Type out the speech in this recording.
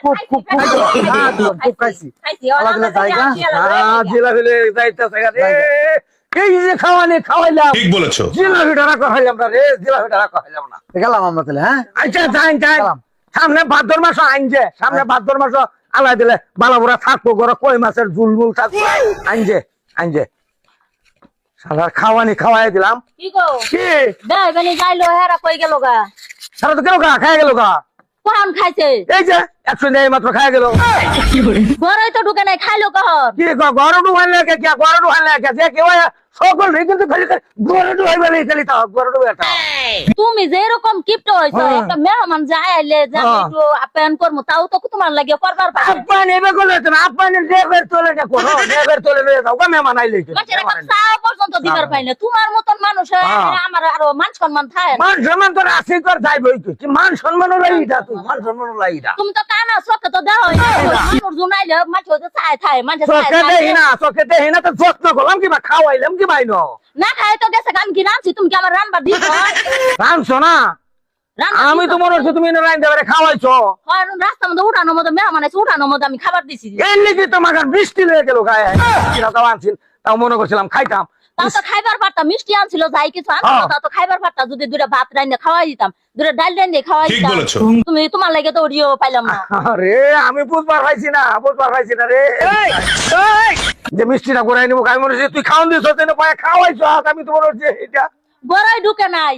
খুব খুব খুব খুব খাইছি আলাদা জায়গা জিলাপিলে যাইতেছে রে এই যে খাওয়াইলাম ঠিক বলেছো জিলাপিটা খাওয়াইলাম না রে জিলাপিটা খাওয়াইলাম না গেলাম আমরা তাহলে হ্যাঁ আচ্ছা যাই সামনে ভাদ্র মাস আইনছে সামনে ভাদ্র মাস আলাই দিলে বালাবুরা থাকবো গরো কই মাছের ঝুলমুল থাকবো আইনছে সারা খাওয়ানি খাওয়াই দিলাম কি গো কি দাই বানি যাইলো হেরা কই গেল গা সারা তো কেন খাই গেল গা কোন খাইছে এই যে 100 নেই মাত্র খাই গেল ঘরে তো ঢুকে নাই খাইলো কখন কি ঘরে ঢুকাইলে কে ঘরে ঢুকাইলে কে যে কেউ সকল কিন্তু খালি ঘরে ঢুকাইবে খালি তা ঘরে ঢুকাইতা তুমি যে এরকম কিপট হইছো একটা মেহমান যায় আইলে যে একটু আপ্যায়ন করমু তাও তো তোমার লাগে করবার পারে আপনি নেবে কইলে না আপনি নেবের তোলে না কোন নেবের তোলে লয়ে যাও মেহমান আইলে মাছের চা পর্যন্ত দিবার পাই না তোমার মতন মানুষ আমার আরো মান সম্মান থাকে মান সম্মান তো আছে কর যাইবই কি মান সম্মান লাইটা তুই মান সম্মান লাইটা তুমি তো কানা চোখে তো দেও মানুষ জুনাইলে মাছ হইতে চায় থাকে মানুষ চোখে দেই না তো যত্ন করলাম কিবা খাওয়াইলাম কি বাইনো না খাই তো গেছে আমি কি রাঁধছি তুমি কি আমার রান্না দিছ রাঁধছো না আমি তো মনে হচ্ছে তুমি রাঁধতে পারে খাওয়াইছো রাস্তার মধ্যে উঠানোর মধ্যে মেহমান আছে উঠানোর মধ্যে আমি খাবার দিছি এই লিখে তোমার বৃষ্টি লেগে গেল গায়ে তাও আনছিল তাও মনে করছিলাম খাইতাম তাও তো খাইবার পারতাম মিষ্টি আনছিল যাই কিছু আনছিল তাও তো খাইবার পারতাম যদি দুটা ভাত রাইন্দে খাওয়াই দিতাম দুটা ডাল রাইন্দে খাওয়াই ঠিক দিতাম বলেছো তুমি তোমার লাগে তো ওডিও পাইলাম না আরে আমি বুঝবার পাইছি না রে যে মিষ্টিটা ঘুরাই নিবো আমি মনে হচ্ছে তুই খাওয়ান দিস খাওয়াইছো আমি তো মনে হচ্ছে এটা গড়াই ঢুকে নাই